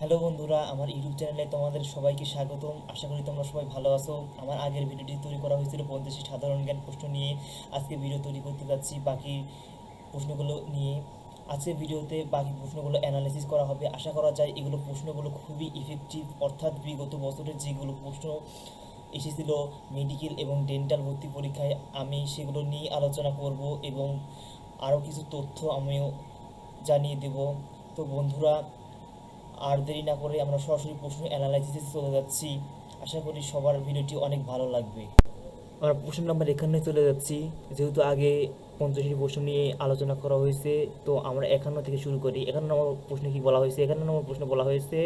Hello বন্ধুরা, আমার YouTube চ্যানেলে তোমাদের সবাইকে স্বাগতম। আশা করি তোমরা সবাই ভালো আছো। আমার আগের ভিডিওটি তৈরি করা হয়েছিল 50টি সাধারণ জ্ঞান প্রশ্ন নিয়ে। আজকে ভিডিও তৈরি করতে যাচ্ছি বাকি প্রশ্নগুলো নিয়ে। আজকের ভিডিওতে বাকি প্রশ্নগুলো অ্যানালাইসিস করা হবে। আশা করা যায় এগুলো প্রশ্নগুলো খুবই ইফেক্টিভ, অর্থাৎ বিগত বছরের যেগুলো প্রশ্ন এসেছিল মেডিকেল এবং ডেন্টাল ভর্তি পরীক্ষায়, আমি সেগুলো নিয়ে আলোচনা করব এবং আরও কিছু তথ্য আমিও জানিয়ে দেব। তো বন্ধুরা, আর দেরি না করে আমরা সরাসরি প্রশ্ন অ্যানালাইসিসে চলে যাচ্ছি। আশা করি সবার ভিডিওটি অনেক ভালো লাগবে। আমরা প্রশ্ন নাম্বার এখানে চলে যাচ্ছি। যেহেতু আগে 50টি প্রশ্ন নিয়ে আলোচনা করা হয়েছে, তো আমরা 51 থেকে শুরু করি। 51 নম্বর প্রশ্নে কি বলা হয়েছে? 51 নম্বর প্রশ্ন বলা হয়েছে,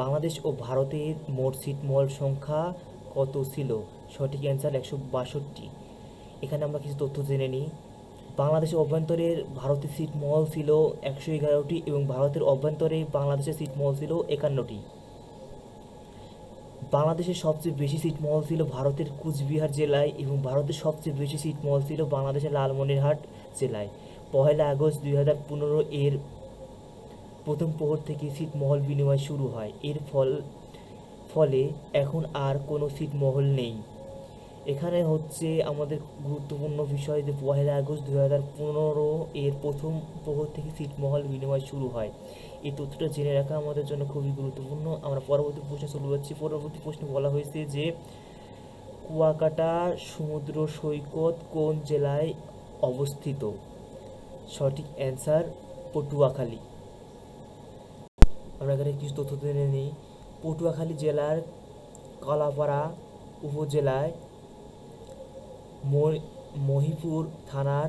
বাংলাদেশ ও ভারতের মোট ছিটমহল সংখ্যা কত ছিল? সঠিক অ্যান্সার 162। এখানে আমরা কিছু তথ্য জেনে নিই। বাংলাদেশের অভ্যন্তরে ভারতের ছিটমহল ছিল 111টি এবং ভারতের অভ্যন্তরে বাংলাদেশের ছিটমহল ছিল 51টি। বাংলাদেশের সবচেয়ে বেশি ছিটমহল ছিল ভারতের কুচবিহার জেলায় এবং ভারতের সবচেয়ে বেশি ছিটমহল ছিল বাংলাদেশের লালমনিরহাট জেলায়। 1 আগস্ট 2015 এর প্রথম প্রহর থেকে ছিটমহল বিনিময় শুরু হয়। এর ফলে এখন আর কোনো ছিটমহল নেই। এখানে হচ্ছে আমাদের গুরুত্বপূর্ণ বিষয় যে 1 আগস্ট 2015 এর প্রথম প্রহর থেকে ছিটমহল বিনিময় শুরু হয়। এই তথ্যটা জেনে রাখা আমাদের জন্য খুবই গুরুত্বপূর্ণ। আমরা পরবর্তী প্রশ্নে চলে যাচ্ছি। পরবর্তী প্রশ্নে বলা হয়েছে যে কুয়াকাটা সমুদ্র সৈকত কোন জেলায় অবস্থিত? সঠিক অ্যান্সার পটুয়াখালী। আমরা এখানে কিছু তথ্য জেনে নিই। পটুয়াখালী জেলার কলাপাড়া উপজেলায় মহিপুর থানার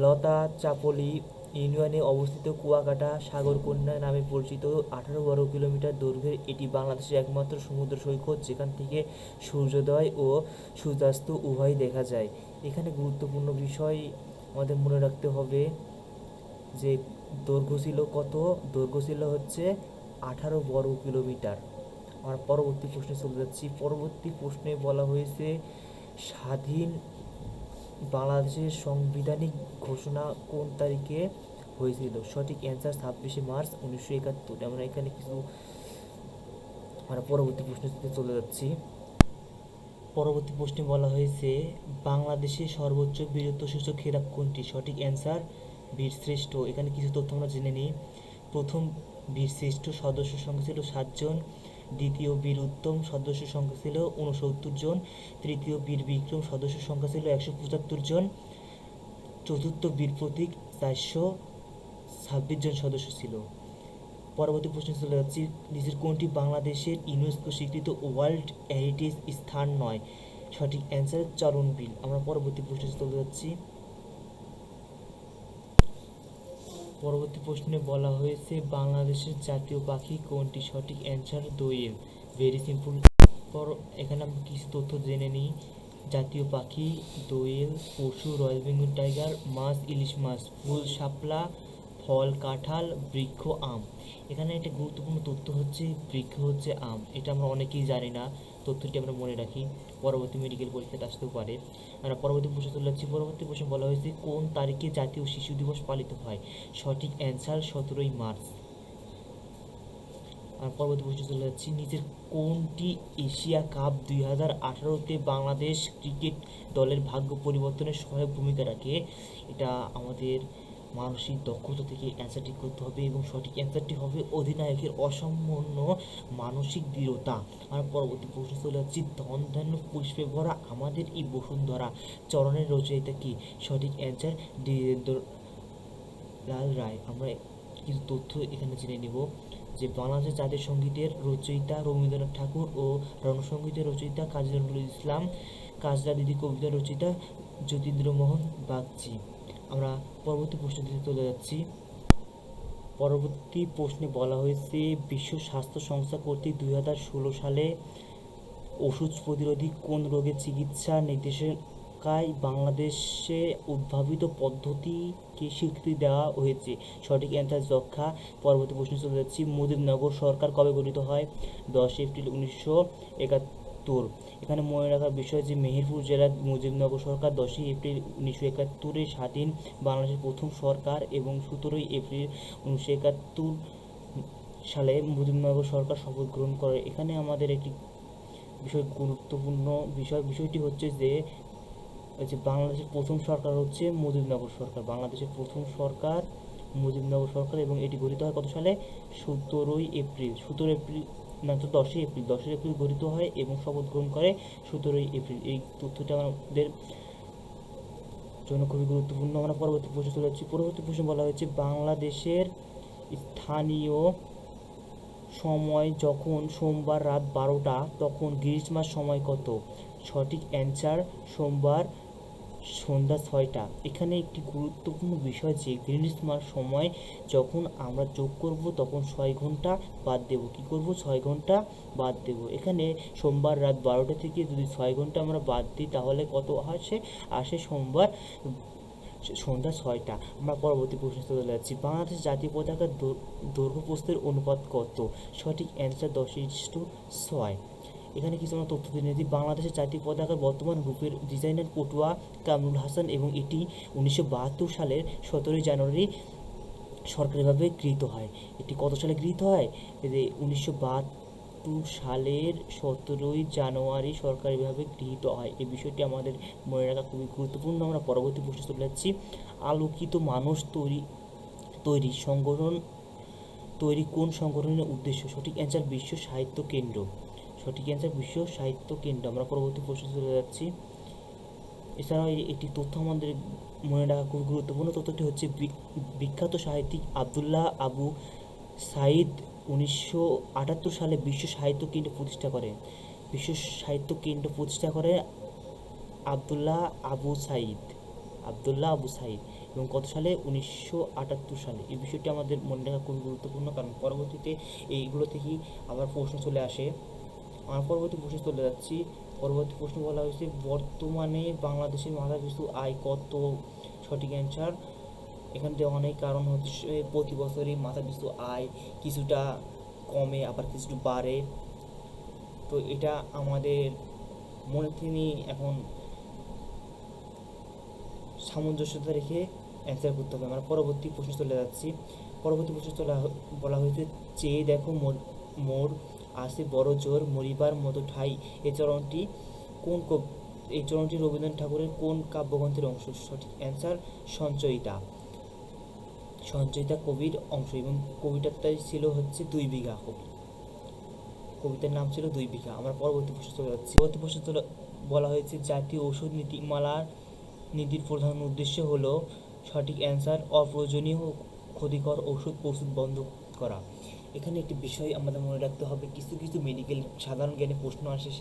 লতাচাপলি ইউনিয়নে অবস্থিত কুয়াকাটা সাগরকন্যা নামে পরিচিত 18 বর্গ কিলোমিটার দৈর্ঘ্যের এটি বাংলাদেশের একমাত্র সমুদ্র সৈকত যেখান থেকে সূর্যোদয় ও সূর্যাস্ত উভয়ই দেখা যায়। এখানে গুরুত্বপূর্ণ বিষয় আমাদের মনে রাখতে হবে যে দৈর্ঘ্য ছিল কত? দৈর্ঘ্য ছিল হচ্ছে 18 বর্গ কিলোমিটার। আমরা পরবর্তী প্রশ্নে চলে যাচ্ছি। পরবর্তী প্রশ্নে বলা হয়েছে, স্বাধীন বাংলাদেশের সাংবিধানিক ঘোষণা কোন তারিখে হয়েছিল? সঠিক অ্যান্সার 26 মার্চ 1971। আমরা এখানে আমরা পরবর্তী প্রশ্নে চলে যাচ্ছি। পরবর্তী প্রশ্নে বলা হয়েছে, বাংলাদেশের সর্বোচ্চ বীরত্বসূচক খেতাব কোনটি? সঠিক অ্যান্সার বীরশ্রেষ্ঠ। এখানে কিছু তথ্য আমরা জেনে নিই। প্রথম বীরশ্রেষ্ঠ সদস্য সংখ্যা ছিল 7 জন, দ্বিতীয় বীর উত্তম সদস্য সংখ্যা ছিল 69 জন, তৃতীয় বীর বিক্রম সদস্য সংখ্যা ছিল 175 জন, চতুর্থ বীর প্রতীক 426 জন সদস্য ছিল। পরবর্তী প্রশ্নে চলে যাচ্ছি। নিচের কোনটি বাংলাদেশের ইউনেস্কো স্বীকৃত ওয়ার্ল্ড হেরিটেজ স্থান নয়? সঠিক অ্যান্সার চরণবিল। আমরা পরবর্তী প্রশ্নে চলে যাচ্ছি। পরবর্তী প্রশ্নে বলা হয়েছে, বাংলাদেশের জাতীয় পাখি কোনটি? সঠিক অ্যান্সার দোয়েল। Very simple. এখানে আমরা কিছু তথ্য জেনে নিই। জাতীয় পাখি দোয়েল, পশু রয়্যাল বেঙ্গল টাইগার, মাছ ইলিশ মাছ, ফুল শাপলা, ফল কাঁঠাল, বৃক্ষ আম। এখানে একটা গুরুত্বপূর্ণ তথ্য হচ্ছে বৃক্ষ হচ্ছে আম। এটা আমরা অনেকেই জানি না, তথ্যটি আমরা মনে রাখি, পরবর্তী মেডিকেল পরীক্ষাতে আসতেও পারে। আমরা পরবর্তী প্রশ্নে চলে যাচ্ছি। পরবর্তী প্রশ্নে বলা হয়েছে, কোন তারিখে জাতীয় শিশু দিবস পালিত হয়? সঠিক অ্যান্সার 17 মার্চ। আর পরবর্তী প্রশ্নে চলে যাচ্ছি। নিচের কোনটি এশিয়া কাপ 2018-তে বাংলাদেশ ক্রিকেট দলের ভাগ্য পরিবর্তনে সহায়ক ভূমিকা রাখে? এটা আমাদের মানসিক দক্ষতা থেকে অ্যান্সারটি করতে হবে এবং সঠিক অ্যান্সারটি হবে অধিনায়কের অসামান্য মানসিক দৃঢ়তা। আর পরবর্তী প্রশ্ন চলে যাচ্ছি। ধন ধান্য পুষ্পে ভরা আমাদের এই বসুন্ধরা চরণের রচয়িতা কি? সঠিক অ্যান্সার দ্বিজেন্দ্র লাল রায়। আমরা কিছু তথ্য এখানে জেনে নিব যে বাংলাদেশের জাতীয় সঙ্গীতের রচয়িতা রবীন্দ্রনাথ ঠাকুর ও রণসঙ্গীতের রচয়িতা কাজী নজরুল ইসলাম, কাজলা দিদি কবিতার রচয়িতা যতীন্দ্রমোহন বাগচি। আমরা পরবর্তী প্রশ্নে চলে যাচ্ছি। পরবর্তী প্রশ্নে বলা হয়েছে, বিশ্ব স্বাস্থ্য সংস্থা কর্তৃক 2016 সালে ওষুধ প্রতিরোধী কোন রোগের চিকিৎসা নির্দেশিকায় বাংলাদেশে উদ্ভাবিত পদ্ধতিকে স্বীকৃতি দেওয়া হয়েছে? সঠিক অ্যান্সার যক্ষ্মা। পরবর্তী প্রশ্নে চলে যাচ্ছি। মুজিবনগর সরকার কবে গঠিত হয়? 10 এপ্রিল 1971। এখানে মনে রাখার বিষয় যে মেহেরপুর জেলার মুজিবনগর সরকার 10 এপ্রিল 1971 স্বাধীন বাংলাদেশের প্রথম সরকার এবং 17 এপ্রিল 1971 সালে মুজিবনগর সরকার শপথ গ্রহণ করে। এখানে আমাদের একটি গুরুত্বপূর্ণ বিষয়টি হচ্ছে যে বাংলাদেশের প্রথম সরকার হচ্ছে মুজিবনগর সরকার। বাংলাদেশের প্রথম সরকার মুজিবনগর সরকার, এবং এটি গঠিত হয় কত সালে? 17 এপ্রিল না তো 10ই এপ্রিল গঠিত হয় এবং শপথ গ্রহণ করে 17ই এপ্রিল। এই তথ্যটা আমাদের জন্য খুবই গুরুত্বপূর্ণ। আমরা পরবর্তী প্রশ্ন চলে যাচ্ছি। পরবর্তী প্রশ্ন বলা হয়েছে বাংলাদেশের স্থানীয় সময় যখন সোমবার রাত 12টা তখন গ্রীষ্মার সময় কত? সঠিক অ্যান্সার সোমবার সন্ধ্যা 6টা। এখানে একটি গুরুত্বপূর্ণ বিষয় যে গ্রীষ্মার সময় যখন আমরা যোগ করব তখন 6 ঘন্টা বাদ দেব। কি করব? 6 ঘন্টা বাদ দেব। এখানে সোমবার রাত 12টা থেকে যদি 6 ঘন্টা আমরা বাদ দিই তাহলে কত আসে সোমবার সন্ধ্যা 6টা। আমরা পরবর্তী প্রশ্নে চলে যাচ্ছি। বাংলাদেশ জাতীয় পতাকার দৈর্ঘ্য প্রস্থের অনুপাত কত? সঠিক অ্যান্সার 10:6। এখানে কিছু আমরা তথ্য দিয়ে নিয়েছি। বাংলাদেশের জাতীয় পতাকার বর্তমান রূপের ডিজাইনার পটুয়া কামরুল হাসান, এবং এটি 1972 সালের 17 জানুয়ারি সরকারিভাবে গৃহীত হয়। এটি কত সালে গৃহীত হয়? 1972 সালের 17 জানুয়ারি সরকারিভাবে গৃহীত হয়। এই বিষয়টি আমাদের মনে রাখা খুবই গুরুত্বপূর্ণ। আমরা পরবর্তী প্রশ্নে চলে যাচ্ছি। আলোকিত মানুষ তৈরি কোন সংগঠনের উদ্দেশ্য? সঠিক অ্যান্সার বিশ্ব সাহিত্য কেন্দ্র। সঠিক অ্যান্সার বিশ্ব সাহিত্য কেন্দ্র। আমরা পরবর্তী প্রশ্নে চলে যাচ্ছি। এছাড়াও একটি তথ্য আমাদের মনে রাখা খুব গুরুত্বপূর্ণ। তথ্যটি হচ্ছে বিখ্যাত সাহিত্যিক আবদুল্লাহ আবু সাইদ 1978 সালে বিশ্ব সাহিত্য কেন্দ্র প্রতিষ্ঠা করেন। বিশ্ব সাহিত্য কেন্দ্র প্রতিষ্ঠা করে আবদুল্লাহ আবু সাইদ, এবং কত সালে? 1978 সালে। এই বিষয়টি আমাদের মনে রাখা খুব গুরুত্বপূর্ণ, কারণ পরবর্তীতে এইগুলো থেকেই আবার প্রশ্ন চলে আসে। আমরা পরবর্তী প্রশ্নে চলে যাচ্ছি। পরবর্তী প্রশ্ন বলা হয়েছে বর্তমানে বাংলাদেশের মাথাপিছু আয় কত? সঠিক অ্যান্সার এখান থেকে অনেক কারণ হচ্ছে প্রতি বছরই মাথাপিছু আয় কিছুটা কমে আবার কিছুটা বাড়ে। তো এটা আমাদের মনে থেকে এখন সামঞ্জস্যতা রেখে অ্যান্সার করতে হবে। আমরা পরবর্তী প্রশ্নে চলে যাচ্ছি। পরবর্তী প্রশ্নে বলা হয়েছে চেয়ে দেখো মোর আসে বড় জোর মরিবার মতো ঠাই। এই চরণটি রবীন্দ্রনাথ ঠাকুরের কোন কাব্যগ্রন্থের অংশ? সঠিক অ্যান্সার সঞ্চয়িতা কবির অংশ, এবং কবিতাটাই ছিল হচ্ছে 2 বিঘা। কবিতার নাম ছিল 2 বিঘা। আমরা পরবর্তী প্রশ্নে চলে যাচ্ছি। পরবর্তী প্রশ্নে বলা হয়েছে জাতীয় ঔষধ নীতির প্রধান উদ্দেশ্য হলো? সঠিক অ্যান্সার অপ্রয়োজনীয় ক্ষতিকর ওষুধ প্রস্তুত বন্ধ করা। এখানে একটি বিষয় আমাদের মনে রাখতে হবে, কিছু মেডিকেল সাধারণ জ্ঞানে প্রশ্ন আসে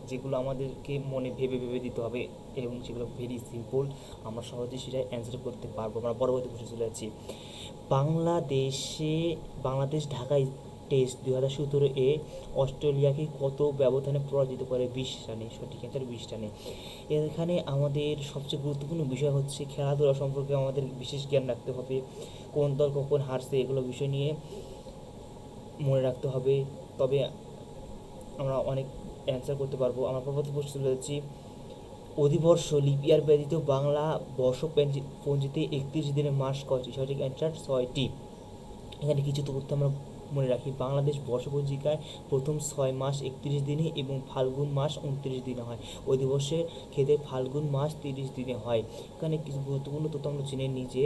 যেগুলো আমাদেরকে মনে ভেবে দিতে হবে, এবং সেগুলো ভেরি সিম্পল, আমরা সহজেই সেটা অ্যান্সার করতে পারবো। আমরা পরবর্তী প্রশ্নে চলে যাচ্ছি। বাংলাদেশ ঢাকা টেস্ট 2017 অস্ট্রেলিয়াকে কত ব্যবধানে পরাজিত করে? 20 রানে। সঠিক অ্যান্সার 20 রানে। এখানে আমাদের সবচেয়ে গুরুত্বপূর্ণ বিষয় হচ্ছে খেলাধুলা সম্পর্কে আমাদের বিশেষ জ্ঞান রাখতে হবে। কোন দল কখন হারছে এগুলো বিষয় নিয়ে মনে রাখতে হবে, তবে আমরা অনেক অ্যান্সার করতে পারবো। আমরা পরবর্তী প্রশ্ন চলে যাচ্ছি। অধিবর্ষ লিপ ইয়ার ব্যতীত বাংলা বর্ষপঞ্জিতে 31 দিনের মাস কয়টি? সঠিক অ্যান্সার 6টি। এখানে কিছু তথ্য আমরা মনে রাখি। বাংলাদেশ বর্ষপঞ্জিকায় প্রথম 6 মাস 31 দিনে এবং ফাল্গুন মাস 29 দিনে হয়। অধিবর্ষের ক্ষেত্রে ফাল্গুন মাস 30 দিনে হয়। এখানে কিছু গুরুত্বপূর্ণ তথ্য আমরা জেনে নিই যে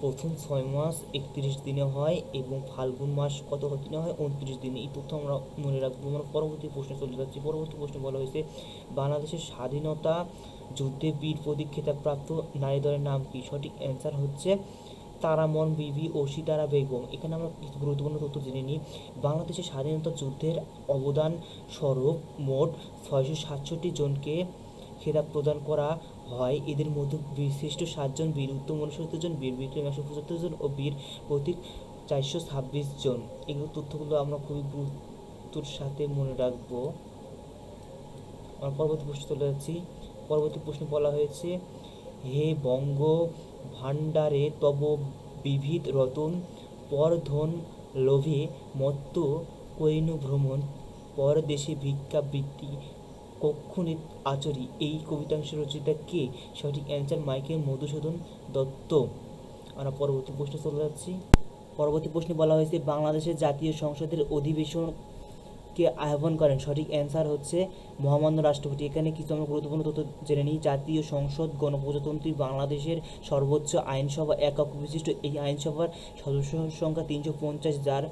প্রথম 6 মাস 31 দিনে হয় এবং ফাল্গুন মাস কত দিনে হয়? 29 দিনে। এই তথ্য আমরা মনে রাখবো। আমরা পরবর্তী প্রশ্নে চলে যাচ্ছি। পরবর্তী প্রশ্নে বলা হয়েছে বাংলাদেশের স্বাধীনতা যুদ্ধে বীর প্রতীক খেতাবপ্রাপ্ত নারী দলের নাম কি? সঠিক অ্যান্সার হচ্ছে তারামন বিবি ও সিতারা বেগম। এখানে আমরা কিছু গুরুত্বপূর্ণ তথ্য জেনে নিই। বাংলাদেশের স্বাধীনতা যুদ্ধের অবদান স্বরূপ মোট 667 জনকে খেতাব প্রদান করা হয়। এদের মধ্যে বীরশ্রেষ্ঠ 7 জন, বীর উত্তম 69 জন, বীর বিক্রম 175 জন ও বীর প্রতীক 426 জন। এগুলো তথ্যগুলো আমরা খুবই গুরুত্বের সাথে মনে রাখবো। আমরা পরবর্তী প্রশ্ন চলে যাচ্ছি। পরবর্তী প্রশ্নে বলা হয়েছে হে বঙ্গ ভাণ্ডারে তব বিবিধ রতন পরধন লোভে মত্ত করিনু ভ্রমণ পরদেশে ভিক্ষাবৃত্তি কক্ষণে আচরি। এই কবিতাংশ রচয়িতা কে? সঠিক অ্যান্সার মাইকেল মধুসূদন দত্ত। আমরা পরবর্তী প্রশ্নে চলে যাচ্ছি। পরবর্তী প্রশ্নে বলা হয়েছে বাংলাদেশের জাতীয় সংসদের অধিবেশনকে আহ্বান করেন, সঠিক অ্যান্সার হচ্ছে মহামান্য রাষ্ট্রপতি। এখানে কিছু আমরা গুরুত্বপূর্ণ তথ্য জেনে নিই। জাতীয় সংসদ গণপ্রজাতন্ত্রী বাংলাদেশের সর্বোচ্চ আইনসভা, একক বিশিষ্ট এই আইনসভার সদস্য সংখ্যা 350, যার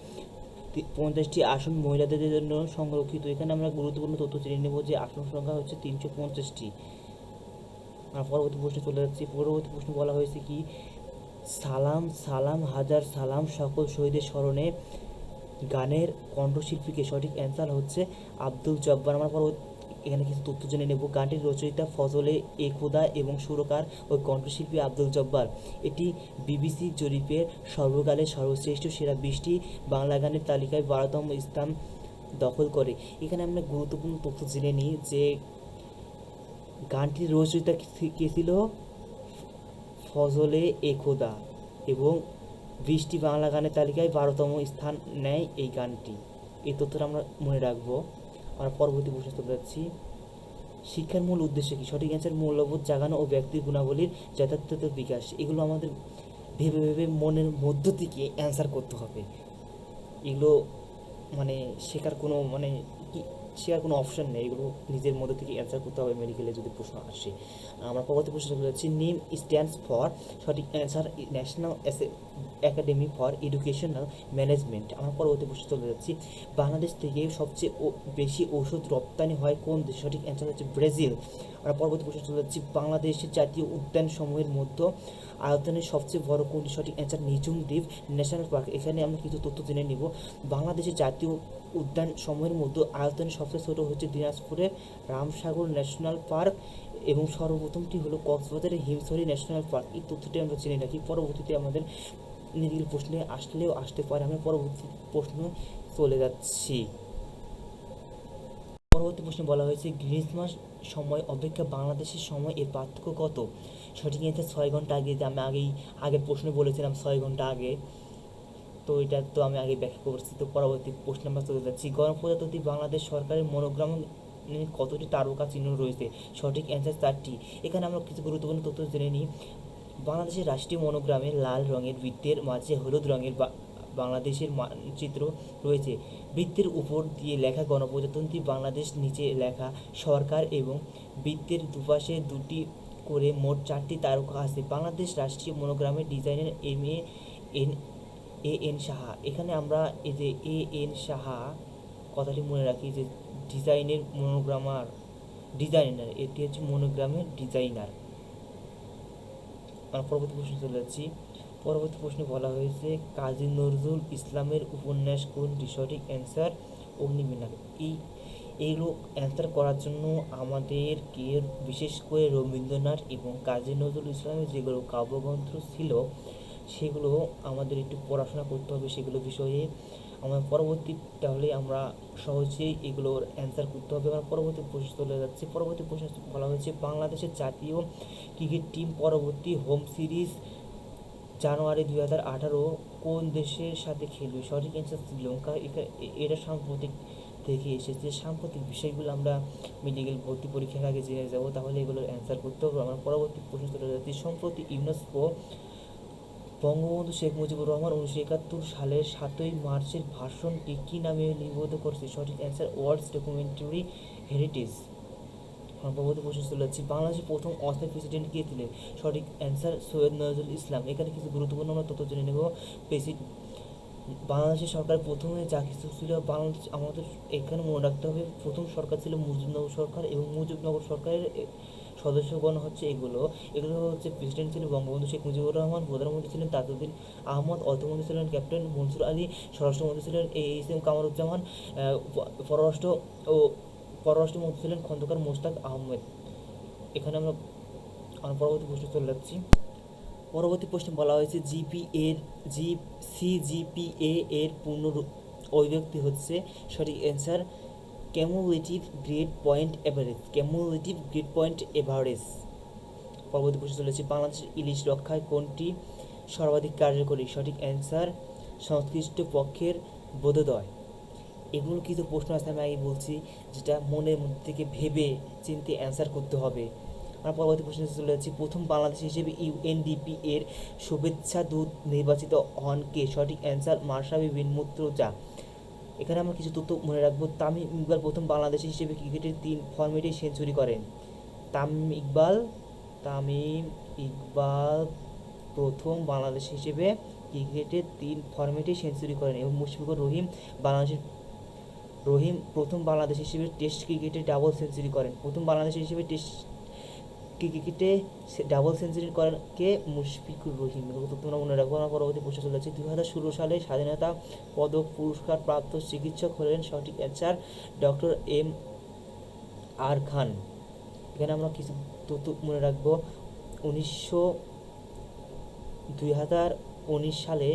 50টি আসন মহিলাদের জন্য সংরক্ষিত। এখানে আমরা গুরুত্বপূর্ণ তথ্য জেনে নেব যে আসন সংখ্যা হচ্ছে 350টি। আর পরবর্তী প্রশ্নে চলে যাচ্ছি। পরবর্তী প্রশ্ন বলা হয়েছে কি, সালাম সালাম হাজার সালাম সকল শহীদের স্মরণে গানের কণ্ঠশিল্পীকে, সঠিক অ্যান্সার হচ্ছে আব্দুল জব্বার। আমরা এখানে কিছু তথ্য জেনে নেব। গানটির রচয়িতা ফজলে এ খোদা এবং সুরকার ও কণ্ঠশিল্পী আব্দুল জব্বার। এটি বিবিসি জরিপের সর্বকালের সর্বশ্রেষ্ঠ সেরা 20টি বাংলা গানের তালিকায় 12তম স্থান দখল করে। এখানে আমরা গুরুত্বপূর্ণ তথ্য জেনে নিই যে গানটির রচয়িতা কে ছিল, ফজলে এ খোদা, এবং 20টি বাংলা গানের তালিকায় 12তম স্থান নেয় এই গানটি। এই তথ্যটা আমরা মনে রাখবো। আমরা পরবর্তী প্রশ্নে চলে যাচ্ছি। শিক্ষার মূল উদ্দেশ্য কি, সঠিক অ্যান্সার মূল্যবোধ জাগানো ও ব্যক্তির গুণাবলীর যথার্থ বিকাশ। এগুলো আমাদের ভেবে ভেবে মনের মধ্য থেকে অ্যান্সার করতে হবে। এগুলো মানে শেখার কোনো শেখার কোনো অপশন নেই, এগুলো নিজের মধ্যে থেকে অ্যান্সার করতে হবে মেডিকেলে যদি প্রশ্ন আসে। আমরা পরবর্তী প্রশ্ন চলে যাচ্ছি। নেম স্ট্যান্ডস ফর, সঠিক answer national academy for educational management. আমরা পরবর্তী প্রশ্ন চলে যাচ্ছি। বাংলাদেশ থেকে সবচেয়ে বেশি ঔষধ রপ্তানি হয় কোন দেশ, সঠিক অ্যান্সার হচ্ছে ব্রাজিল। আমরা পরবর্তী প্রশ্ন চলে যাচ্ছি। বাংলাদেশের জাতীয় উদ্যানসমূহের মধ্যে আয়তনের সবচেয়ে বড় কোনটি, সঠিক answer Nijhum Dwip national park. এখানে আমরা কিছু তথ্য জেনে নিব। বাংলাদেশের জাতীয় উদ্যান সমূহের মধ্যে আয়তনে সবচেয়ে ছোট হচ্ছে দিনাজপুরের রামসাগর ন্যাশনাল পার্ক, এবং সর্বপ্রথমটি হলো কক্সবাজারের হিমছড়ি ন্যাশনাল পার্ক। এই তথ্যটি আমরা জেনে রাখি, পরবর্তীতে আমাদের মেডিকেল প্রশ্নে আসলেও আসতে পারে। আমরা পরবর্তী প্রশ্ন চলে যাচ্ছি। পরবর্তী প্রশ্নে বলা হয়েছে গ্রীষ্মাস সময় অপেক্ষা বাংলাদেশের সময় এর পার্থক্য কত, সঠিক অ্যান্সার 6 ঘন্টা আগে। যে আমি আগের প্রশ্নে বলেছিলাম 6 ঘন্টা আগে, তো এটা তো আমি আগে ব্যাখ্যা করছি। তো পরবর্তী প্রশ্ন আমরা চলে যাচ্ছি। গণপ্রজাতন্ত্রী বাংলাদেশ সরকারের মনোগ্রাম কতটি তারকা চিহ্ন রয়েছে, সঠিক অ্যান্সার 4টি। এখানে আমরা কিছু গুরুত্বপূর্ণ তথ্য জেনে নিই। বাংলাদেশের রাষ্ট্রীয় মনোগ্রামে লাল রঙের বৃত্তের মাঝে হলুদ রঙের বাংলাদেশের মানচিত্র রয়েছে। বৃত্তের উপর দিয়ে লেখা গণপ্রজাতন্ত্রী বাংলাদেশ, নিচে লেখা সরকার, এবং বৃত্তের দুপাশে দুটি করে মোট 4টি তারকা আছে। বাংলাদেশ রাষ্ট্রীয় মনোগ্রামের ডিজাইনার এন সাহা। এখানে আমরা এই যে এন সাহা কথাটি মনে রাখি যে ডিজাইনার, এটি হচ্ছে মনোগ্রামের ডিজাইনার। আমরা পরবর্তী প্রশ্নে চলে যাচ্ছি। পরবর্তী প্রশ্নে বলা হয়েছে কাজী নজরুল ইসলামের উপন্যাস কোনটি, সঠিক অ্যান্সার অগ্নিবীণা। এইগুলো অ্যান্সার করার জন্য আমাদেরকে বিশেষ করে রবীন্দ্রনাথ এবং কাজী নজরুল ইসলামের যেগুলো কাব্যগ্রন্থ ছিল সেগুলো আমাদের একটু পড়াশোনা করতে হবে, সেগুলো বিষয়ে আমরা পরবর্তী, তাহলে আমরা সহজেই এগুলোর অ্যান্সার করতে হবে। আমরা পরবর্তী প্রশ্ন চলে যাচ্ছি। পরবর্তী প্রশ্ন বলা হয়েছে বাংলাদেশের জাতীয় ক্রিকেট টিম পরবর্তী হোম সিরিজ জানুয়ারি 2018 কোন দেশের সাথে খেলবে, সঠিক অ্যান্সার শ্রীলঙ্কা। এটা সাম্প্রতিক থেকে এসেছে। সাম্প্রতিক বিষয়গুলো আমরা মেডিকেল ভর্তি পরীক্ষার আগে জেনে যাব, তাহলে এগুলোর অ্যান্সার করতে হবে। আমরা পরবর্তী প্রশ্ন চলে যাচ্ছি। সম্প্রতি ইউনেস্কো বঙ্গবন্ধু শেখ মুজিবুর রহমান 1971 সালের 7ই মার্চের ভাষণটি কী নামে নিবদ্ধ করেছে, সঠিক অ্যান্সার ওয়ার্ল্ড ডকুমেন্টারি হেরিটেজ। পরবর্তী প্রশ্ন চলে যাচ্ছি। বাংলাদেশের প্রথম অস্থায়ী প্রেসিডেন্ট কে ছিলেন, সঠিক অ্যান্সার সৈয়দ নজরুল ইসলাম। এখানে কিছু গুরুত্বপূর্ণ আমরা তথ্য জেনে নেব। বাংলাদেশের সরকার প্রথমে যা কিছু ছিল, বাংলাদেশ আমাদের এখানে মনে রাখতে হবে প্রথম সরকার ছিল মুজিবনগর সরকার, এবং মুজিবনগর সরকারের সদস্যগণ হচ্ছে এগুলো হচ্ছে প্রেসিডেন্ট ছিলেন বঙ্গবন্ধু শেখ মুজিবুর রহমান, প্রধানমন্ত্রী ছিলেন তাজউদ্দিন আহমদ, অর্থমন্ত্রী ছিলেন ক্যাপ্টেন মনসুর আলী, স্বরাষ্ট্রমন্ত্রী ছিলেন এম কামরুজ্জামান, পররাষ্ট্রমন্ত্রী ছিলেন খন্দকার মোশতাক আহমেদ। এখানে আমরা পরবর্তী প্রশ্নে চলে যাচ্ছি। পরবর্তী প্রশ্নে বলা হয়েছে সিজিপিএ এর পূর্ণ অভিব্যক্তি হচ্ছে, সঠিক অ্যান্সার ক্যামুলেটিভ গ্রেড পয়েন্ট এভারেজ। পরবর্তী প্রশ্ন চলেছে বাংলাদেশের ইলিশ রক্ষায় কোনটি সর্বাধিক কার্যকরী, সঠিক অ্যান্সার সংশ্লিষ্ট পক্ষের বোধোদয়। এগুলো কিছু প্রশ্ন আছে আমি আগে বলছি, যেটা মনের মধ্যে থেকে ভেবে চিন্তে অ্যান্সার করতে হবে। আমরা পরবর্তী প্রশ্নে চলে যাচ্ছি, প্রথম বাংলাদেশ হিসেবে ইউএনডিপি এর শুভেচ্ছা দূত নির্বাচিত হন কে? সঠিক অ্যান্সার মাশরাফি বিন মুর্তজা। এখানে আমরা কিছু তথ্য মনে রাখবো। তামিম ইকবাল প্রথম বাংলাদেশি হিসেবে ক্রিকেটের 3 ফরম্যাটে সেঞ্চুরি করেন। তামিম ইকবাল প্রথম বাংলাদেশ হিসেবে ক্রিকেটের 3 ফরম্যাটে সেঞ্চুরি করেন এবং মুশফিকুর রহিম প্রথম বাংলাদেশ হিসেবে টেস্ট ক্রিকেটে ডাবল সেঞ্চুরি করেন। প্রথম বাংলাদেশ হিসেবে টেস্ট ক্রিকেটে ডাবল সেঞ্চুরি করেন কে? মুশফিকুর রহিম। তোমরা মনে রাখবো। আমরা পরবর্তী প্রশ্ন চলে যাচ্ছি, 2016 সালে স্বাধীনতা পদক পুরস্কার প্রাপ্ত চিকিৎসক হলেন। সঠিক অ্যান্সার ডক্টর M.R. খান। এখানে আমরা কিছু তথ্য মনে রাখবো। 2019 সালে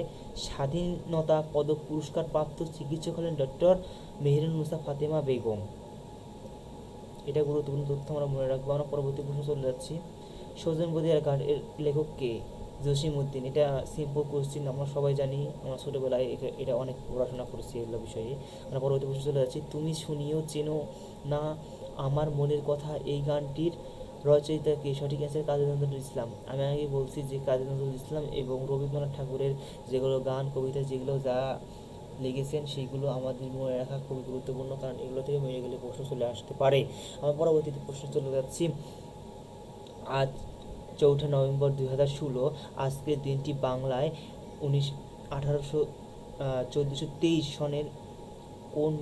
স্বাধীনতা পদক পুরস্কার প্রাপ্ত চিকিৎসক হলেন ডক্টর মেহেরুন্নেসা ফাতেমা বেগম। এটা গুরুত্বপূর্ণ তথ্য আমরা মনে রাখবো। আমরা পরবর্তী প্রশ্ন চলে যাচ্ছি, সজন বদিয়ার ঘাট এর লেখক কে? জসিম উদ্দিন। এটা সিম্পল কোশ্চিন, আমরা সবাই জানি, আমরা ছোটোবেলায় এটা অনেক পড়াশোনা করেছি এগুলো বিষয়ে। আমরা পরবর্তী প্রশ্ন চলে যাচ্ছি, তুমি শুনিও চেনো না আমার মনের কথা এই গানটির রচয়িতা কে? সঠিক অ্যান্সার কাজী নজরুল ইসলাম। আমি আগে বলছি যে কাজী নজরুল ইসলাম এবং রবীন্দ্রনাথ ঠাকুরের যেগুলো গান কবিতা যেগুলো যা লিখেছেন সেইগুলো আমাদের মনে রাখা খুবই গুরুত্বপূর্ণ, কারণ এগুলো থেকে মেডিকেলে প্রশ্ন চলে আসতে পারে। আমরা পরবর্তীতে প্রশ্ন চলে যাচ্ছি, আজ 4 নভেম্বর 2016, আজকের দিনটি বাংলায় 1423 সনের কোন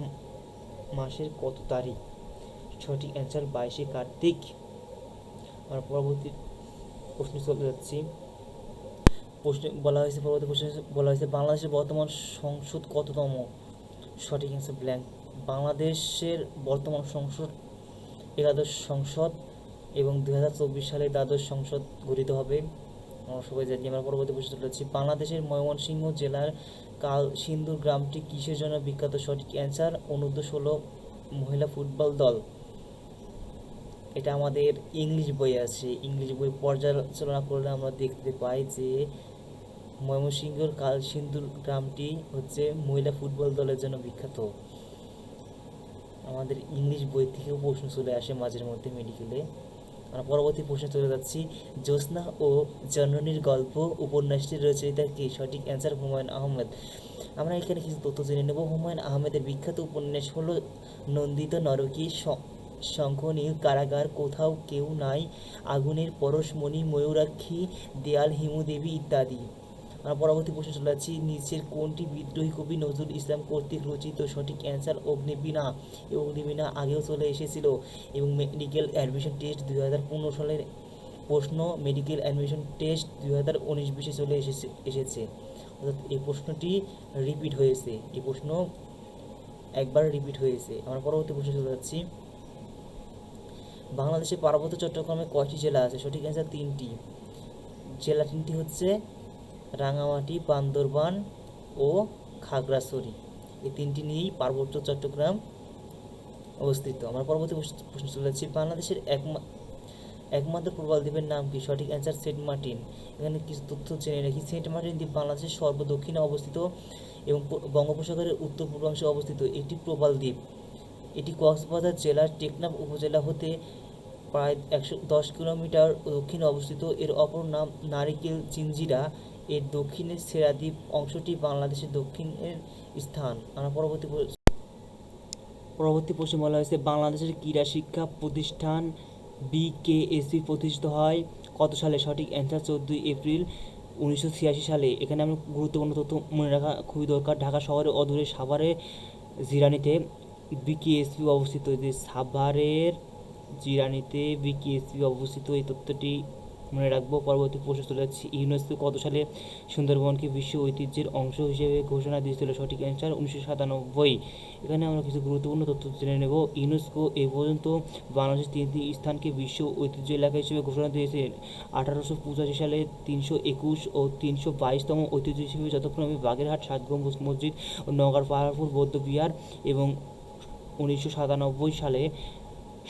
মাসের কত তারিখ? সঠিক অ্যান্সার 22 কার্তিক। আমরা পরবর্তী প্রশ্নে চলে যাচ্ছি, পরবর্তী প্রশ্নে বলা হয়েছে বাংলাদেশের বর্তমান সংসদ কততম? সঠিক অ্যান্সার ব্ল্যাঙ্ক। বাংলাদেশের বর্তমান সংসদ 11দশ সংসদ এবং 2024 সালে দ্বাদশ সংসদ গঠিত হবে, আমরা সবাই জানি। আমরা পরবর্তী প্রশ্ন চলে যাচ্ছি, বাংলাদেশের ময়মনসিংহ জেলার কালসিন্দুর গ্রামটি কিসের জন্য বিখ্যাত? সঠিক অ্যান্সার অনূর্ধ্ব-16 মহিলা ফুটবল দল। এটা আমাদের ইংলিশ বই আছে, ইংলিশ বই পর্যালোচনা করলে আমরা দেখতে পাই যে ময়মনসিংহের কালসিন্দুর গ্রামটি হচ্ছে মহিলা ফুটবল দলের জন্য বিখ্যাত। আমাদের ইংলিশ বই থেকেও প্রশ্ন চলে আসে মাঝের মধ্যে মেডিকেলে। আমরা পরবর্তী প্রশ্নে চলে যাচ্ছি, জ্যোৎস্না ও জননীর গল্প উপন্যাসটির রচয়িতা কে? সঠিক অ্যান্সার হুমায়ুন আহমেদ। আমরা এখানে কিছু তথ্য জেনে নেব। হুমায়ুন আহমেদের বিখ্যাত উপন্যাস হলো নন্দিত নরকী, শঙ্খনীল কারাগার, কোথাও কেউ নাই, আগুনের পরশমণি, ময়ূরাক্ষী, দেয়াল, হিমুদেবী ইত্যাদি। আমরা পরবর্তী প্রশ্নে চলে যাচ্ছি, নিচের কোনটি বিদ্রোহী কবি নজরুল ইসলাম কর্তৃক রচিত? সঠিক অ্যান্সার অগ্নিবীণা। এই অগ্নিবীণা আগেও চলে এসেছিল এবং মেডিকেল অ্যাডমিশন টেস্ট 2015 সালের প্রশ্ন, মেডিকেল অ্যাডমিশন টেস্ট 2019-20 চলে এসেছে, অর্থাৎ এই প্রশ্নটি রিপিট হয়েছে, এই প্রশ্ন একবার রিপিট হয়েছে। আমরা পরবর্তী প্রশ্নে চলে যাচ্ছি, বাংলাদেশের পার্বত্য চট্টগ্রামে কয়টি জেলা আছে? সঠিক অ্যান্সার 3টি। জেলা 3টি হচ্ছে রাঙামাটি, বান্দরবান ও খাগড়াছড়ি। এই 3টি নিয়েই পার্বত্য চট্টগ্রাম অবস্থিত। আমরা পরবর্তী প্রশ্ন চলে যাচ্ছি, বাংলাদেশের একমাত্র প্রবাল দ্বীপের নাম কি? সঠিক অ্যান্সার সেন্ট মার্টিন। এখানে কিছু তথ্য জেনে রাখি, সেন্ট মার্টিন দ্বীপ বাংলাদেশের সর্বদক্ষিণে অবস্থিত এবং বঙ্গোপসাগরের উত্তর পূর্বাংশে অবস্থিত একটি প্রবাল দ্বীপ। এটি কক্সবাজার জেলার টেকনাফ উপজেলা হতে প্রায় 110 কিলোমিটার দক্ষিণে অবস্থিত। এর অপর নাম নারিকেল জিঞ্জিরা। এর দক্ষিণের সেরাদ্বীপ অংশটি বাংলাদেশের দক্ষিণের স্থান। আমরা পরবর্তী প্রশ্ন বলা হয়েছে, বাংলাদেশের ক্রীড়া শিক্ষা প্রতিষ্ঠান BKSP প্রতিষ্ঠিত হয় কত সালে? সঠিক অ্যান্সার 14 এপ্রিল 1986 সালে। এখানে আমরা গুরুত্বপূর্ণ তথ্য মনে রাখা খুবই দরকার। ঢাকা শহরের অদূরে সাভারের জিরানিতে BKSP অবস্থিত। যে সাভারের জিরানিতে BKSP অবস্থিত, এই তথ্যটি মনে রাখবো। পরবর্তী প্রশ্ন চলে যাচ্ছি, ইউনেস্কো কত সালে সুন্দরবনকে বিশ্ব ঐতিহ্যের অংশ হিসেবে ঘোষণা দিয়েছিল? সঠিক অ্যান্সার 1997। এখানে আমরা কিছু গুরুত্বপূর্ণ তথ্য জেনে নেব। ইউনেস্কো এ পর্যন্ত বাংলাদেশের 3টি স্থানকে বিশ্ব ঐতিহ্য এলাকা হিসেবে ঘোষণা দিয়েছে। 1885 সালে 321 ও 322তম ঐতিহ্য হিসেবে যথাক্রমে বাগেরহাট, 7 গম্বুজ মসজিদ ও নওগাঁর পাহাড়পুর বৌদ্ধ বিহার, এবং 1997 সালে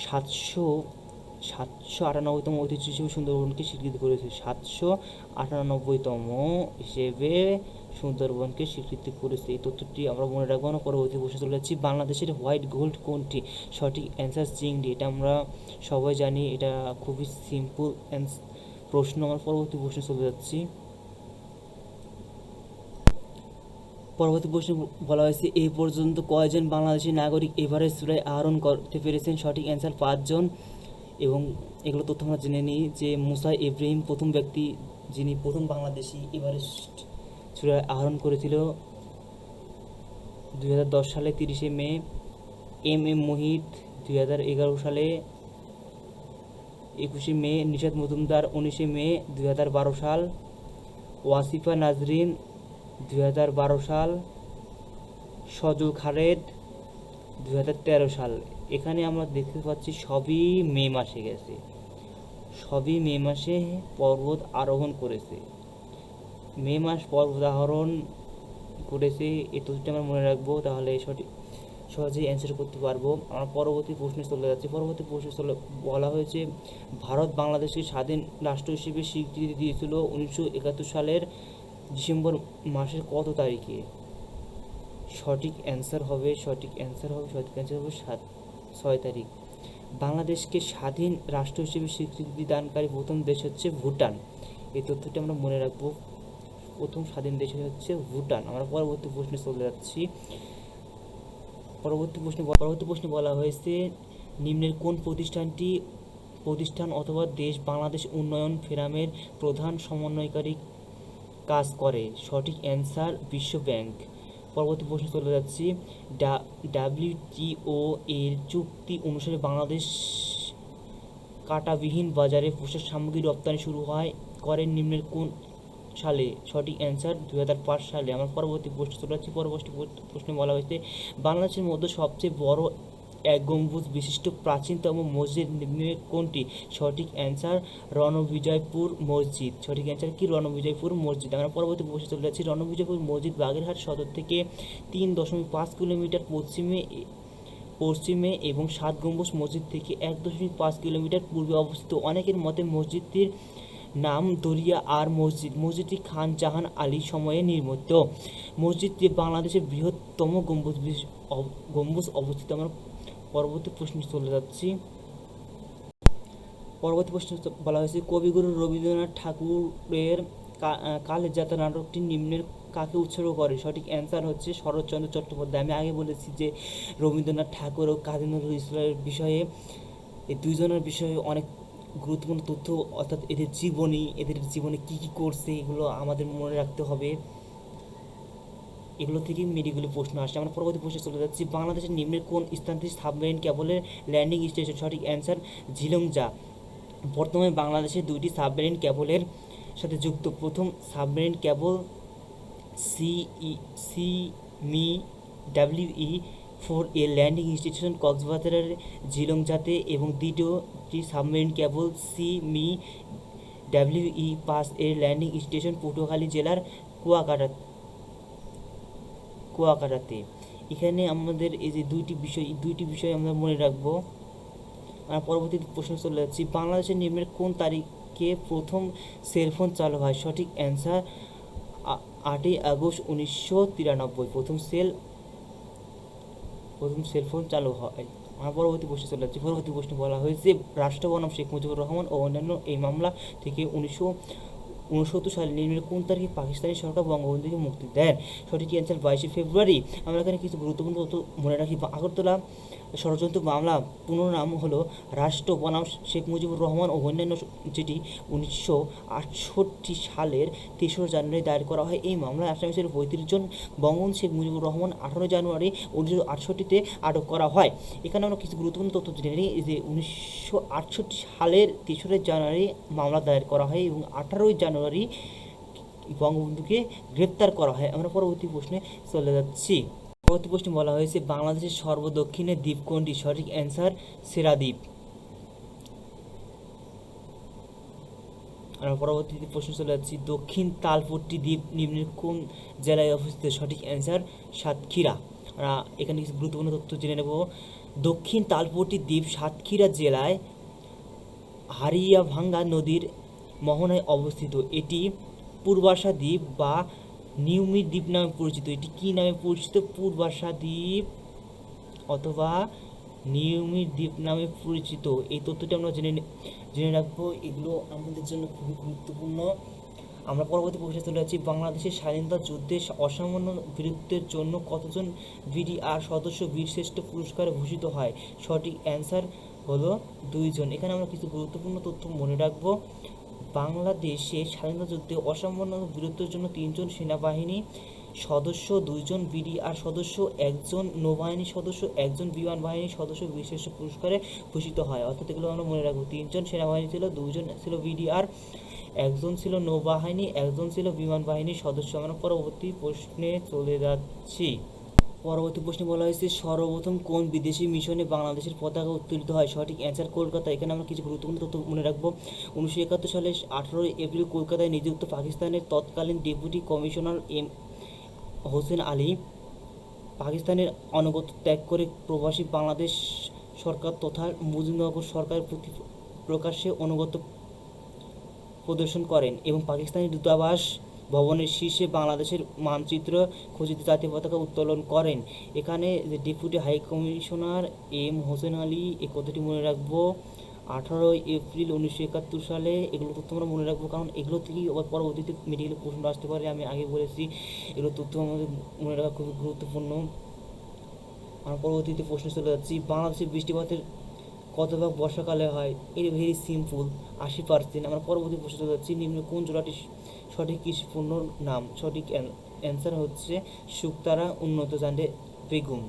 798তম ঐতিহ্য হিসেবে সুন্দরবনকে স্বীকৃতি করেছে। 798তম হিসেবে সুন্দরবনকে স্বীকৃতি করেছে। এই তথ্যটি আমরা মনে রাখবো না। পরবর্তী প্রশ্নে চলে যাচ্ছি, বাংলাদেশের হোয়াইট গোল্ড কোনটি? সঠিক অ্যান্সার চিংড়ি। এটা আমরা সবাই জানি, এটা খুবই সিম্পল প্রশ্ন। আমরা পরবর্তী প্রশ্নে চলে যাচ্ছি। পরবর্তী প্রশ্নে বলা হয়েছে, এই পর্যন্ত কয়জন বাংলাদেশি নাগরিক এভারেস্ট চূড়ায় আরোহণ করতে পেরেছেন? সঠিক অ্যান্সার 5 জন। এবং এগুলো তথ্য আমরা জেনে নিই যে মুসা ইব্রাহিম প্রথম ব্যক্তি যিনি প্রথম বাংলাদেশি এভারেস্ট চূড়ায় আরোহণ করেছিল 2010 সালে 30শে মে। এম মুহিত 2011 সালে 21শে মে। নিশাত মজুমদার 19শে মে 2012 সাল। ওয়াসিফা নাজরিন 2012 সাল। সজল খালেদ 2013 সাল। এখানে আমরা দেখতে পাচ্ছি সবই মে মাসে গেছে, সবই মে মাসে পর্বত আরোহণ করেছে, মে মাস পর্বত আরোহণ করেছে। এই তথ্যটি আমরা মনে রাখবো, তাহলে সহজেই অ্যান্সার করতে পারবো। আমরা পরবর্তী প্রশ্নে চলে যাচ্ছি। পরবর্তী প্রশ্নে বলা হয়েছে, ভারত বাংলাদেশকে স্বাধীন রাষ্ট্র হিসেবে স্বীকৃতি দিয়েছিল 1971 সালের ডিসেম্বর মাসের কত তারিখে? সঠিক অ্যান্সার হবে 6 তারিখ। বাংলাদেশকে স্বাধীন রাষ্ট্র হিসেবে স্বীকৃতি দানকারী প্রথম দেশ হচ্ছে ভুটান। এই তথ্যটি আমরা মনে রাখবো, প্রথম স্বাধীন দেশ হচ্ছে ভুটান। আমরা পরবর্তী প্রশ্নে চলে যাচ্ছি। পরবর্তী প্রশ্নে বলা হয়েছে, নিম্নের কোন প্রতিষ্ঠান অথবা দেশ বাংলাদেশ উন্নয়ন ফোরামের প্রধান সমন্বয়কারী কাজ করে? সঠিক অ্যান্সার বিশ্ব ব্যাংক। পরবর্তী প্রশ্নে চলে যাচ্ছি। ডাব্লিউটিও এর চুক্তি অনুসারে বাংলাদেশ কাঁটাবিহীন বাজারে পোশাক সামগ্রী রপ্তানি শুরু করেন নিম্নের কোন সালে? সঠিক অ্যান্সার 2005 সালে। আমার পরবর্তী প্রশ্নে চলে যাচ্ছি। পরবর্তী প্রশ্নে বলা হয়েছে, বাংলাদেশের মধ্যে সবচেয়ে বড় এক গম্বুজ বিশিষ্ট প্রাচীনতম মসজিদ নিম্নের কোনটি? সঠিক অ্যান্সার রণবিজয়পুর মসজিদ। সঠিক অ্যান্সার কি? রণবিজয়পুর মসজিদ। আমরা পরবর্তী প্রশ্নে চলে যাচ্ছি। রণবিজয়পুর মসজিদ বাগেরহাট সদর থেকে 3.5 কিলোমিটার পশ্চিমে এবং 7 গম্বুজ মসজিদ থেকে 1.5 কিলোমিটার পূর্বে অবস্থিত। অনেকের মতে মসজিদটির নাম দরিয়া আর মসজিদ। মসজিদটি খান জাহান আলী সময়ে নির্মিত। মসজিদটি বাংলাদেশের বৃহত্তম গম্বুজ অবস্থিত। আমরা পরবর্তী প্রশ্নে চলে যাচ্ছি। পরবর্তী প্রশ্নে বলা হয়েছে, কবিগুরু রবীন্দ্রনাথ ঠাকুরের কালের যাত্রা নাটকটি নিম্নের কাকে উৎসর্গ করে? সঠিক অ্যান্সার হচ্ছে শরৎচন্দ্র চট্টোপাধ্যায়। আমি আগে বলেছি যে রবীন্দ্রনাথ ঠাকুর ও কাজী নজরুল ইসলামের বিষয়ে, এই দুইজনের বিষয়ে অনেক গুরুত্বপূর্ণ তথ্য, অর্থাৎ এদের জীবনে কী কী করছে এগুলো আমাদের মনে রাখতে হবে। এগুলো থেকে মেডিকেল প্রশ্ন আসছে। আমরা পরবর্তী প্রশ্নে চলে যাচ্ছি। বাংলাদেশের নিম্নের কোন স্থানটি সাবমেরিন কেবলের ল্যান্ডিং স্টেশন? সঠিক অ্যান্সার ঝিলংজা। বর্তমানে বাংলাদেশে 2টি সাবমেরিন কেবলের সাথে যুক্ত। প্রথম সাবমেরিন কেবল সিমি WE-4 এর ল্যান্ডিং স্টেশন কক্সবাজারের ঝিলংজাতে এবং দ্বিতীয়টি সাবমেরিন কেবল সিমি WE-5 এর ল্যান্ডিং স্টেশন পটুয়াখালী জেলার কুয়াকাটাতে। এখানে আমাদের এই যে দুইটি বিষয় আমরা মনে রাখবো। আমরা পরবর্তী প্রশ্ন চলে যাচ্ছি। বাংলাদেশের নিম্নের কোন তারিখে প্রথম সেলফোন চালু হয়? সঠিক অ্যান্সার 8ই আগস্ট 1993 প্রথম সেলফোন চালু হয়। আমরা পরবর্তী প্রশ্নে চলে যাচ্ছি। পরবর্তী প্রশ্নে বলা হয়েছে, রাষ্ট্র বনাম শেখ মুজিবুর রহমান ও অন্যান্য এই মামলা থেকে 1969 সালে নিম্নের কোন তারিখে পাকিস্তানি সরকার বঙ্গবন্ধুকে মুক্তি দেন? সঠিক অ্যান্সার 22শে ফেব্রুয়ারি। আমরা এখানে কিছু গুরুত্বপূর্ণ তথ্য মনে রাখি। আগরতলা ষড়যন্ত্র মামলা পুনঃ নাম হলো রাষ্ট্র বনাম শেখ মুজিবুর রহমান ও অন্যান্য, যেটি 1968 সালের 3রা জানুয়ারি দায়ের করা হয়। এই মামলায় আসামি ছিল 35 জন। বঙ্গবন্ধু শেখ মুজিবুর রহমান 18 জানুয়ারি 1968-তে আটক করা হয়। এখানে আমরা কিছু গুরুত্বপূর্ণ তথ্য জেনে নিই যে 1968 সালের 3রা জানুয়ারি মামলা দায়ের করা হয় এবং 18 জানুয়ারি বঙ্গবন্ধুকে গ্রেপ্তার করা হয়। আমরা পরবর্তী প্রশ্নে চলে যাচ্ছি। পরবর্তী প্রশ্নে বলা হয়েছে, বাংলাদেশের সর্বদক্ষিণের দ্বীপ কোনটি? সঠিক অ্যান্সার সেরা দ্বীপ। আমরা পরবর্তী প্রশ্নে চলে যাচ্ছি। দক্ষিণ তালপট্টি দ্বীপ নিম্নের কোন জেলায় অবস্থিত? সঠিক অ্যান্সার সাতক্ষীরা। আমরা এখানে কিছু গুরুত্বপূর্ণ তথ্য জেনে নেব। দক্ষিণ তালপট্টি দ্বীপ সাতক্ষীরা জেলায় হারিয়াভাঙ্গা নদীর মোহনায় অবস্থিত। এটি পূর্বাশা দ্বীপ বা নিয়মিত দ্বীপ নামে পরিচিত। এটি কি নামে পরিচিত? পূর্বাশা দ্বীপ অথবা নিয়মিত দ্বীপ নামে পরিচিত। এই তথ্যটি আমরা জেনে রাখবো, এগুলো আমাদের জন্য খুবই গুরুত্বপূর্ণ। আমরা পরবর্তী প্রশ্নে চলে যাচ্ছি। বাংলাদেশের স্বাধীনতা যুদ্ধে অসামান্য বীরত্বের জন্য কতজন বিডিআর সদস্য বীরশ্রেষ্ঠ পুরস্কারে ভূষিত হয়? সঠিক অ্যান্সার হলো 2 জন। এখানে আমরা কিছু গুরুত্বপূর্ণ তথ্য মনে রাখবো। বাংলাদেশের স্বাধীনতা যুদ্ধে অসামান্য বীরত্বের জন্য 3 জন সেনাবাহিনী সদস্য, 2 জন বিডিআর সদস্য, 1 জন নৌবাহিনী সদস্য, 1 জন বিমান বাহিনীর সদস্য বিশেষ পুরস্কারে ভূষিত হয়। অর্থাৎ এগুলো আমরা মনে রাখবো। 3 জন সেনাবাহিনী ছিল, 2 জন ছিল বিডিআর, 1 জন ছিল নৌবাহিনী, 1 জন ছিল বিমান বাহিনীর সদস্য। আমরা পরবর্তী প্রশ্নে চলে যাচ্ছি। পরবর্তী প্রশ্নে বলা হয়েছে সর্বপ্রথম কোন বিদেশি মিশনে বাংলাদেশের পতাকা উত্তোলিত হয়? সঠিক অ্যান্সার কলকাতা। এখানে আমরা কিছু গুরুত্বপূর্ণ তথ্য মনে রাখবো। 1971 সালে 18 এপ্রিল কলকাতায় নিযুক্ত পাকিস্তানের তৎকালীন deputy commissioner M Hossain Ali পাকিস্তানের আনুগত্য ত্যাগ করে প্রবাসী বাংলাদেশ সরকার তথা মুজিবনগর সরকারের প্রতি প্রকাশ্যে আনুগত্য প্রদর্শন করেন এবং পাকিস্তানি দূতাবাস ভবনের শীর্ষে বাংলাদেশের মানচিত্র খচিত জাতীয় পতাকা উত্তোলন করেন। এখানে যে deputy high commissioner M Hossain Ali, এই কথাটি মনে রাখবো। 18 এপ্রিল 1971 সালে। এগুলো তথ্য আমরা মনে রাখবো, কারণ এগুলো থেকেই আবার পরবর্তীতে মেডিকেল প্রশ্ন আসতে পারে। আমি আগে বলেছি এগুলো তথ্য আমাদের মনে রাখা খুবই গুরুত্বপূর্ণ। আমরা পরবর্তীতে প্রশ্নে চলে যাচ্ছি। বাংলাদেশের বৃষ্টিপাতের কত ভাগ বর্ষাকালে হয়? এটা ভেরি সিম্পল, 80%। আমরা পরবর্তী প্রশ্নে চলে যাচ্ছি। নিম্ন কোন জোড়াটি সঠিক কৃষিপণ্য নাম? সঠিক অ্যান্সার হচ্ছে শুকতারা, উন্নত জাতের বেগুন।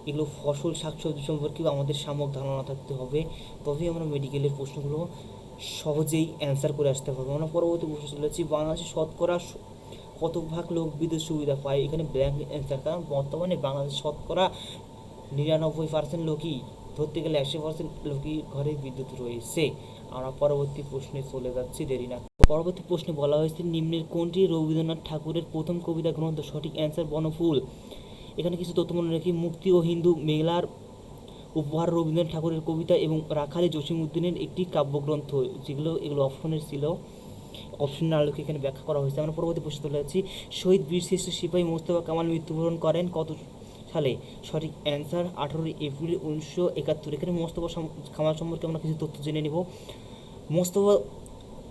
এগুলো ফসল শাকসবজি সম্পর্কেও আমাদের সামগ্রিক ধারণা থাকতে হবে, তবেই আমরা মেডিকেলের প্রশ্নগুলো সহজেই অ্যান্সার করে আসতে পারবো। আমরা পরবর্তী প্রশ্নে চলে যাচ্ছি। বাংলাদেশে শতকরা কত ভাগ লোক বিদ্যুৎ সুবিধা পায়? এখানে ব্ল্যাঙ্ক অ্যান্সার, কারণ বর্তমানে বাংলাদেশ শতকরা 99% লোকই, ধরতে গেলে 100% লোকই ঘরে বিদ্যুৎ রয়েছে। আমরা পরবর্তী প্রশ্নে চলে যাচ্ছি, দেরি না। পরবর্তী প্রশ্নে বলা হয়েছে নিম্নের কোনটি রবীন্দ্রনাথ ঠাকুরের প্রথম কবিতা গ্রন্থ? সঠিক অ্যান্সার বনফুল। এখানে কিছু তথ্য মনে রাখি। মুক্তি ও হিন্দু মেলার উপহার রবীন্দ্রনাথ ঠাকুরের কবিতা এবং রাখালি জসিমউদ্দিনের একটি কাব্যগ্রন্থ, এগুলো অপশনের ছিল, অপশনের আলোকে এখানে ব্যাখ্যা করা হয়েছে। আমরা পরবর্তী প্রশ্নে চলে যাচ্ছি। শহীদ বীরশ্রেষ্ঠ সিপাহী মোস্তফা কামাল মৃত্যুবরণ করেন কত সালে? সঠিক অ্যান্সার 18 এপ্রিল 1971। এখানে মোস্তফা কামাল সম্পর্কে আমরা কিছু তথ্য জেনে নেব।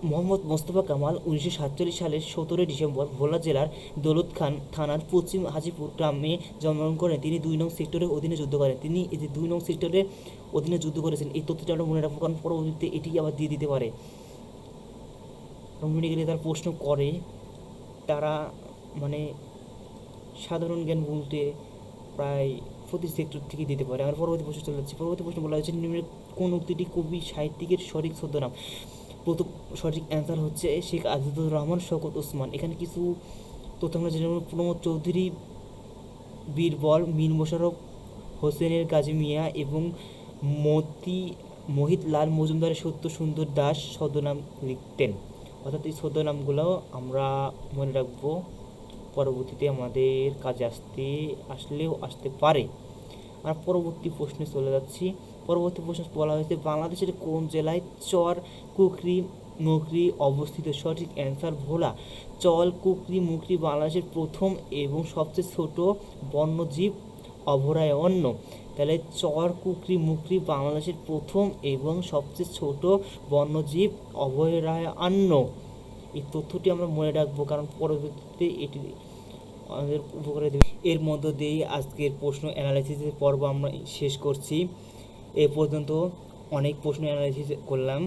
মোহাম্মদ মোস্তফা কামাল 1947 সালের 17 ডিসেম্বর ভোলা জেলার দৌলতখান থানার পশ্চিম হাজিপুর গ্রামে জন্মগ্রহণ করেন। তিনি 2 নং সেক্টরের অধীনে যুদ্ধ করেন। তিনি এই যে 2 নং সেক্টরের অধীনে যুদ্ধ করেছেন, এই তথ্যটা আমরা মনে রাখবো, কারণ পরবর্তীতে এটি আবার দিয়ে দিতে পারে। মেডিকেলে তার প্রশ্ন করে, তারা মানে সাধারণ জ্ঞান বলতে প্রায় প্রতি সেক্টর থেকে দিতে পারে। আমরা পরবর্তী প্রশ্ন চলে যাচ্ছি। পরবর্তী প্রশ্ন বলা হয়েছে নিম্নের কোন উক্তিটি কবি সাহিত্যিকের সঠিক ছদ্মনাম? প্রথম সঠিক অ্যান্সার হচ্ছে শেখ আজিজুর রহমান শওকত ওসমান। এখানে কিছু তথ্য আমরা জেনে নেব। প্রমোদ চৌধুরী বীরবল, মীর মোশাররফ হোসেনের গাজী মিয়া এবং মোহিত লাল মজুমদারের সত্য সুন্দর দাস ছদ্মনাম লিখতেন। অর্থাৎ এই ছদ্মনামগুলো আমরা মনে রাখবো, পরবর্তীতে আমাদের কাজে আসলেও আসতে পারে। আমরা পরবর্তী প্রশ্নে চলে যাচ্ছি। পরবর্তী প্রশ্নে বলা হয়েছে বাংলাদেশের কোন জেলায় চর কুকরি মুকরি অবস্থিত? সঠিক অ্যান্সার ভোলা। চর কুকরি মুকরি বাংলাদেশের প্রথম এবং সবচেয়ে ছোট বন্যজীব অভয়ারণ্য। তাহলে চর কুকরি মুকরি বাংলাদেশের প্রথম এবং সবচেয়ে ছোট বন্যজীব অভয়ারণ্য। এই তথ্যটি আমরা মনে রাখবো, কারণ পরবর্তীতে এটি আমাদের উপকারে দেবে। এর মধ্য দিয়ে আজকের প্রশ্ন অ্যানালাইসিসের পর্ব আমরা শেষ করছি। এ পর্যন্ত অনেক প্রশ্ন অ্যানালাইসিস করলাম।